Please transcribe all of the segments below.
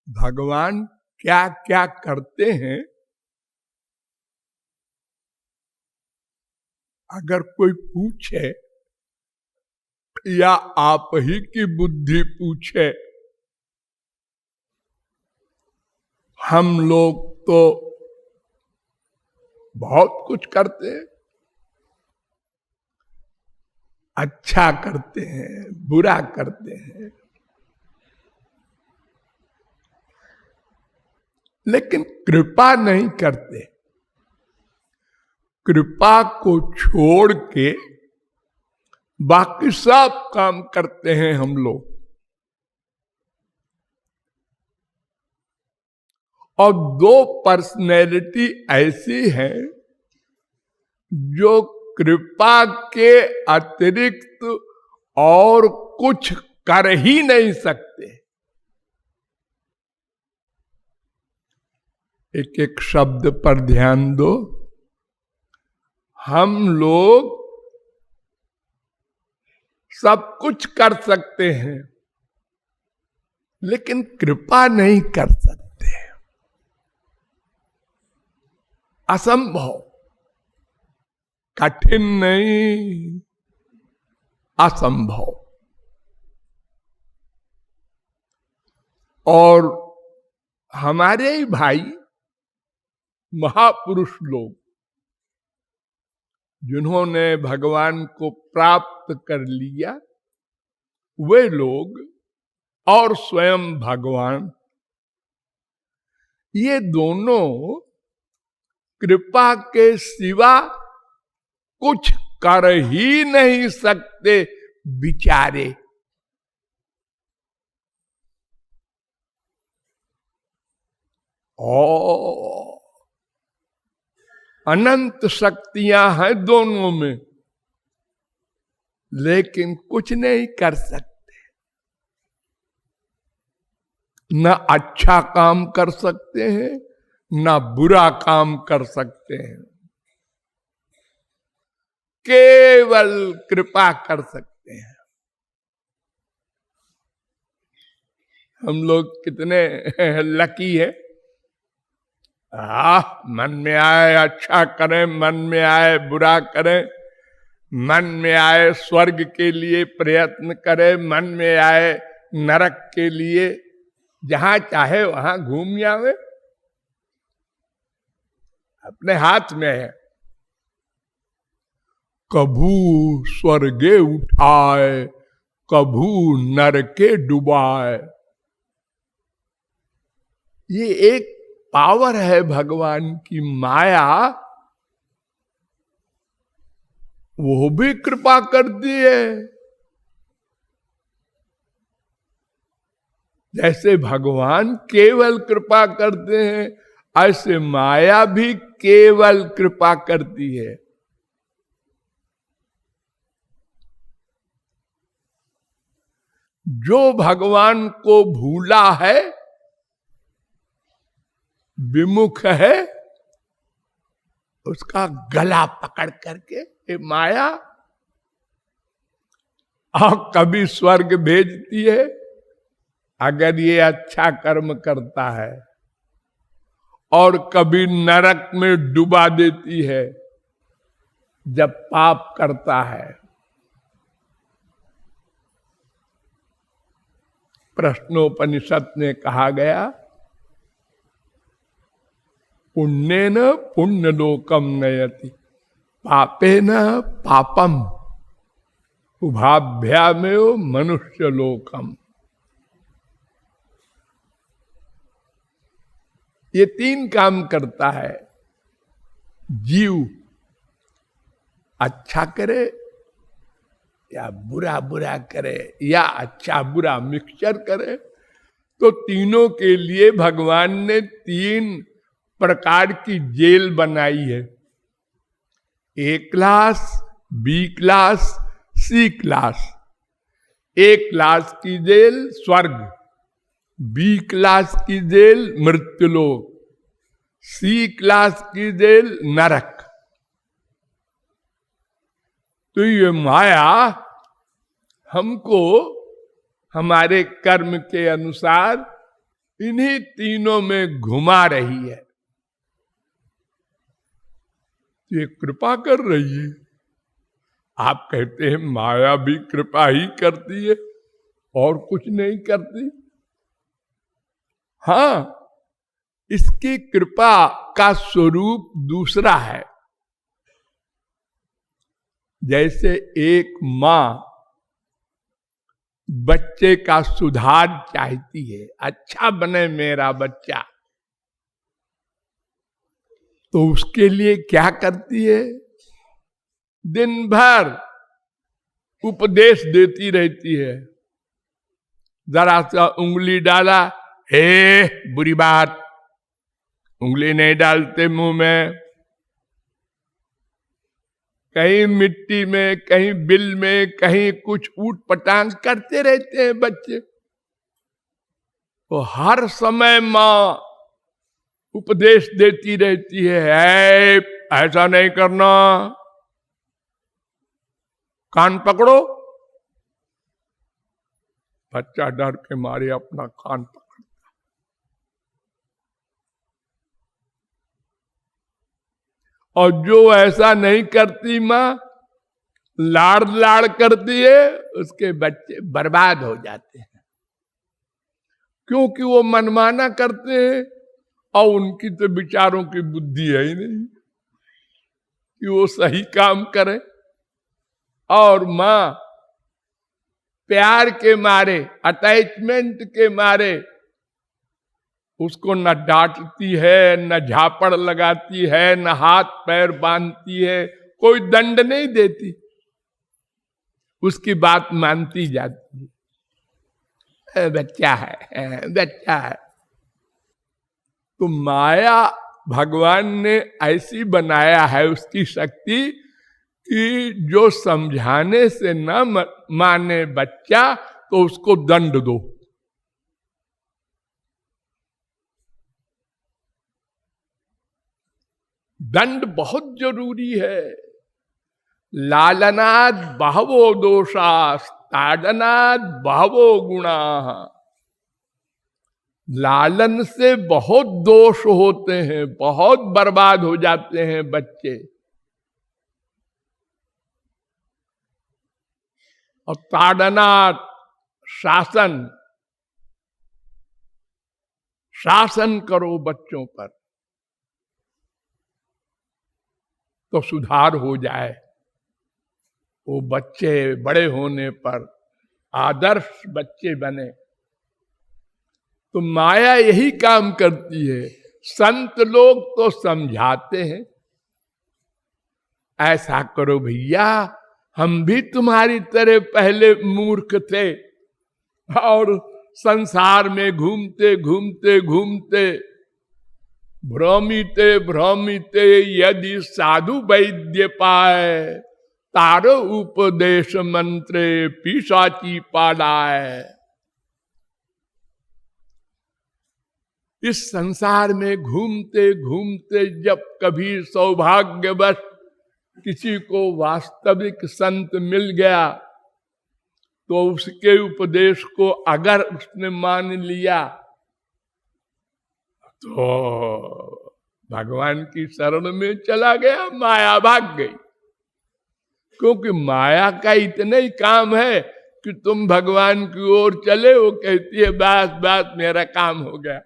भगवान क्या क्या करते हैं, अगर कोई पूछे या आप ही की बुद्धि पूछे, हम लोग तो बहुत कुछ करते हैं। अच्छा करते हैं, बुरा करते हैं, लेकिन कृपा नहीं करते। कृपा को छोड़ के बाकी सब काम करते हैं हम लोग। और दो पर्सनैलिटी ऐसी है जो कृपा के अतिरिक्त और कुछ कर ही नहीं सकते। एक एक शब्द पर ध्यान दो। हम लोग सब कुछ कर सकते हैं, लेकिन कृपा नहीं कर सकते। असंभव, कठिन नहीं, असंभव। और हमारे ही भाई महापुरुष लोग, जिन्होंने भगवान को प्राप्त कर लिया, वे लोग और स्वयं भगवान, ये दोनों कृपा के सिवा कुछ कर ही नहीं सकते बिचारे। और अनंत शक्तियां हैं दोनों में, लेकिन कुछ नहीं कर सकते। न अच्छा काम कर सकते हैं, न बुरा काम कर सकते हैं, केवल कृपा कर सकते हैं। हम लोग कितने लकी है। मन में आए अच्छा करें, मन में आए बुरा करें, मन में आए स्वर्ग के लिए प्रयत्न करें, मन में आए नरक के लिए, जहां चाहे वहां घूम आवे, अपने हाथ में है। कभू स्वर्गे उठाए, कभू नरके डुबाए। ये एक पावर है भगवान की, माया। वो भी कृपा करती है। जैसे भगवान केवल कृपा करते हैं, ऐसे माया भी केवल कृपा करती है। जो भगवान को भूला है, विमुख है, उसका गला पकड़ करके ये माया और कभी स्वर्ग भेजती है अगर ये अच्छा कर्म करता है, और कभी नरक में डुबा देती है जब पाप करता है। प्रश्नोपनिषद में कहा गया, पुण्येन पुण्यलोकम नयति, पापेन पापम उभाभ्यामेव मनुष्य लोकम। ये तीन काम करता है जीव। अच्छा करे या बुरा बुरा करे, या अच्छा बुरा मिक्सचर करे, तो तीनों के लिए भगवान ने तीन प्रकार की जेल बनाई है। ए क्लास, बी क्लास, सी क्लास। ए क्लास की जेल स्वर्ग, बी क्लास की जेल मृत्युलोक, सी क्लास की जेल नरक। तो ये माया हमको हमारे कर्म के अनुसार इन्हीं तीनों में घुमा रही है। ये कृपा कर रही है। आप कहते हैं माया भी कृपा ही करती है और कुछ नहीं करती। हां, इसकी कृपा का स्वरूप दूसरा है। जैसे एक मां बच्चे का सुधार चाहती है, अच्छा बने मेरा बच्चा, तो उसके लिए क्या करती है? दिन भर उपदेश देती रहती है। जरा सा उंगली डाला, हे बुरी बात, उंगली नहीं डालते मुंह में। कहीं मिट्टी में, कहीं बिल में, कहीं कुछ ऊट पटांग करते रहते हैं बच्चे। तो हर समय मां उपदेश देती रहती है, ऐसा नहीं करना, कान पकड़ो। बच्चा डर के मारे अपना कान पकड़ता। और जो ऐसा नहीं करती मां, लाड़ लाड़ करती है, उसके बच्चे बर्बाद हो जाते हैं। क्योंकि वो मनमाना करते हैं और उनकी तो विचारों की बुद्धि है ही नहीं कि वो सही काम करे। और मां प्यार के मारे, अटैचमेंट के मारे उसको न डांटती है, न झापड़ लगाती है, न हाथ पैर बांधती है, कोई दंड नहीं देती, उसकी बात मानती जाती है। बच्चा है, बच्चा है। तो माया भगवान ने ऐसी बनाया है उसकी शक्ति कि जो समझाने से न माने बच्चा तो उसको दंड दो। दंड बहुत जरूरी है। लालनाद बहवो दोषास् ताडनाद बहवो गुणा। लालन से बहुत दोष होते हैं, बहुत बर्बाद हो जाते हैं बच्चे। और ताड़नाद शासन, शासन करो बच्चों पर तो सुधार हो जाए। वो बच्चे बड़े होने पर आदर्श बच्चे बने। तो माया यही काम करती है। संत लोग तो समझाते हैं, ऐसा करो भैया, हम भी तुम्हारी तरह पहले मूर्ख थे और संसार में घूमते घूमते घूमते भ्रमिते भ्रमिते यदि साधु वैद्य पाए, तारो उपदेश मंत्रे पिशाची पालाए। इस संसार में घूमते घूमते जब कभी सौभाग्यवश किसी को वास्तविक संत मिल गया तो उसके उपदेश को अगर उसने मान लिया तो भगवान की शरण में चला गया, माया भाग गई। क्योंकि माया का इतना ही काम है कि तुम भगवान की ओर चले, वो कहती है बस बस मेरा काम हो गया।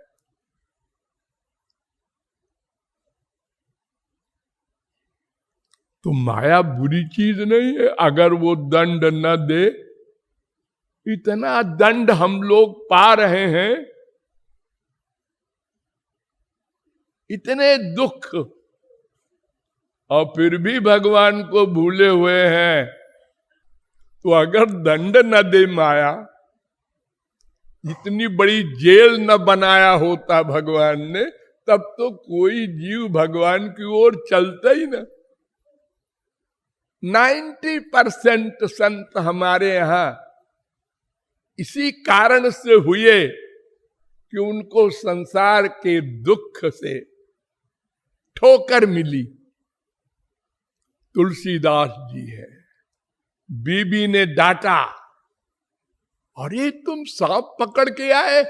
तो माया बुरी चीज नहीं है अगर वो दंड न दे। इतना दंड हम लोग पा रहे हैं, इतने दुख, और फिर भी भगवान को भूले हुए हैं। तो अगर दंड न दे माया, इतनी बड़ी जेल न बनाया होता भगवान ने, तब तो कोई जीव भगवान की ओर चलता ही ना। 90% संत हमारे यहां इसी कारण से हुए कि उनको संसार के दुख से ठोकर मिली। तुलसीदास जी है, बीबी ने डांटा, अरे तुम सांप पकड़ के आए,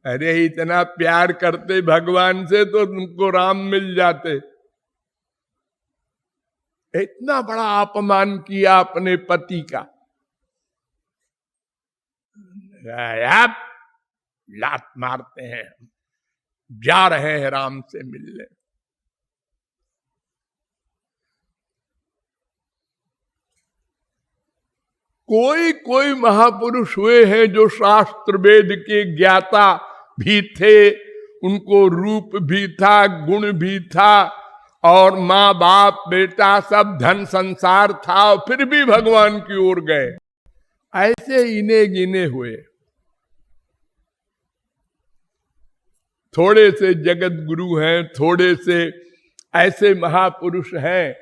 अरे इतना प्यार करते भगवान से तो तुमको राम मिल जाते। इतना बड़ा अपमान किया अपने पति का, आप लात मारते हैं, जा रहे हैं राम से मिलने। कोई कोई महापुरुष हुए हैं जो शास्त्र वेद के ज्ञाता भी थे, उनको रूप भी था, गुण भी था, और माँ बाप बेटा सब धन संसार था, और फिर भी भगवान की ओर गए। ऐसे इने गिने हुए। थोड़े से जगत गुरु हैं, थोड़े से ऐसे महापुरुष हैं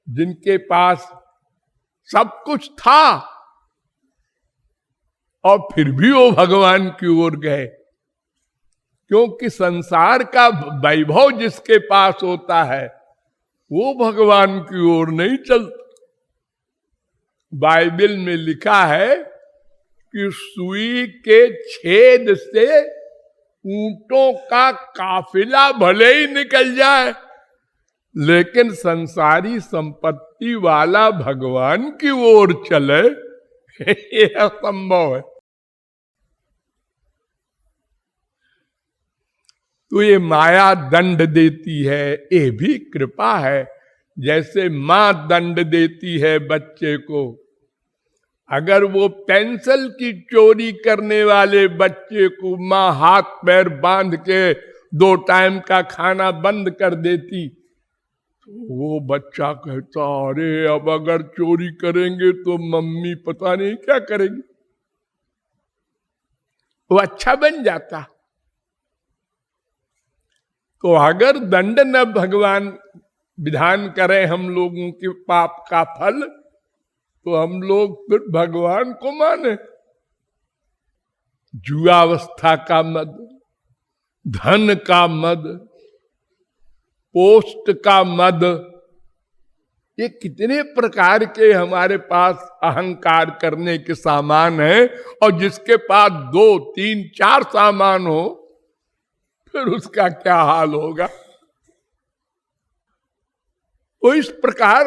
जिनके पास सब कुछ था और फिर भी वो भगवान की ओर गए, क्योंकि संसार का वैभव जिसके पास होता है वो भगवान की ओर नहीं चलता। बाइबल में लिखा है कि सुई के छेद से ऊंटों का काफिला भले ही निकल जाए, लेकिन संसारी संपत्ति वाला भगवान की ओर चले ये असंभव है। तो ये माया दंड देती है, ये भी कृपा है। जैसे मां दंड देती है बच्चे को, अगर वो पेंसिल की चोरी करने वाले बच्चे को मां हाथ पैर बांध के 2 टाइम का खाना बंद कर देती, वो बच्चा कहता अरे अब अगर चोरी करेंगे तो मम्मी पता नहीं क्या करेगी, वो अच्छा बन जाता। तो अगर दंड न भगवान विधान करें हम लोगों के पाप का फल, तो हम लोग फिर भगवान को माने। जुआवस्था का मद, धन का मद, पोस्ट का मद, ये कितने प्रकार के हमारे पास अहंकार करने के सामान हैं, और जिसके पास 2, 3, 4 सामान हो फिर उसका क्या हाल होगा। तो इस प्रकार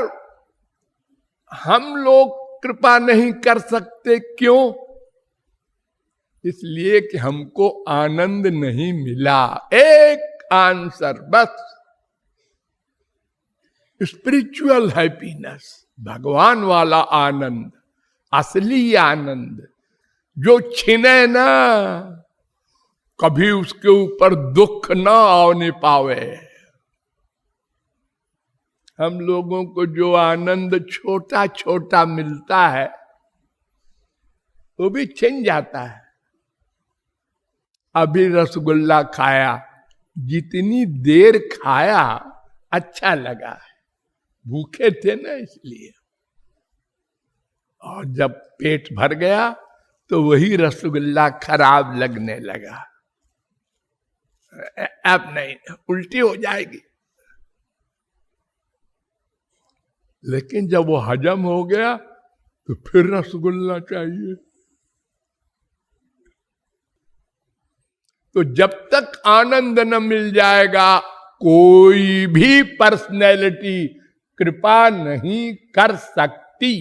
हम लोग कृपा नहीं कर सकते। क्यों? इसलिए कि हमको आनंद नहीं मिला। एक आंसर बस, स्पिरिचुअल हैप्पीनेस, भगवान वाला आनंद, असली आनंद जो छिने ना, कभी उसके ऊपर दुख ना आने पावे। हम लोगों को जो आनंद छोटा छोटा मिलता है वो भी छिन जाता है। अभी रसगुल्ला खाया, जितनी देर खाया अच्छा लगा, भूखे थे ना इसलिए, और जब पेट भर गया तो वही रसगुल्ला खराब लगने लगा। अब नहीं, उल्टी हो जाएगी। लेकिन जब वो हजम हो गया तो फिर रसगुल्ला चाहिए। तो जब तक आनंद न मिल जाएगा, कोई भी पर्सनैलिटी कृपा नहीं कर सकती।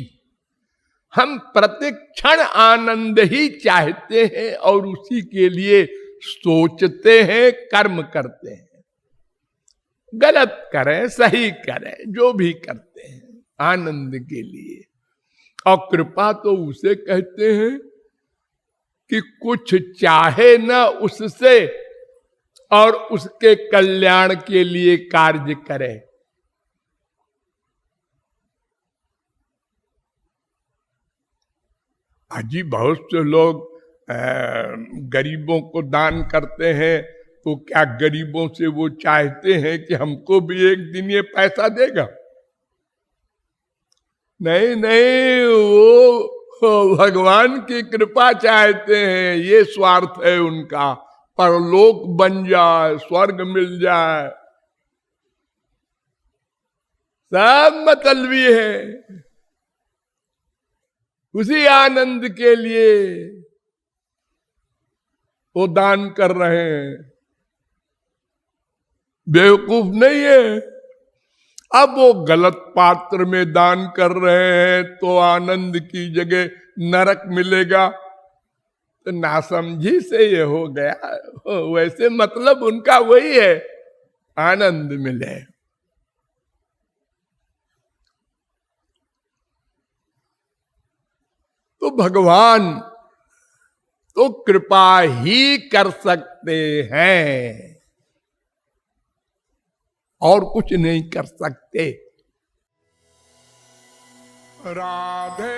हम प्रतिक्षण आनंद ही चाहते हैं और उसी के लिए सोचते हैं, कर्म करते हैं। गलत करें सही करें, जो भी करते हैं आनंद के लिए। और कृपा तो उसे कहते हैं कि कुछ चाहे ना उससे और उसके कल्याण के लिए कार्य करे। अजी बहुत से लोग गरीबों को दान करते हैं, तो क्या गरीबों से वो चाहते हैं कि हमको भी एक दिन ये पैसा देगा? नहीं नहीं, वो भगवान की कृपा चाहते हैं, ये स्वार्थ है उनका। परलोक बन जाए, स्वर्ग मिल जाए, सब मतलबी है। उसी आनंद के लिए वो दान कर रहे हैं, बेवकूफ नहीं है। अब वो गलत पात्र में दान कर रहे हैं तो आनंद की जगह नरक मिलेगा, तो नासमझी से ये हो गया। वैसे मतलब उनका वही है, आनंद मिले। तो भगवान तो कृपा ही कर सकते हैं और कुछ नहीं कर सकते। राधे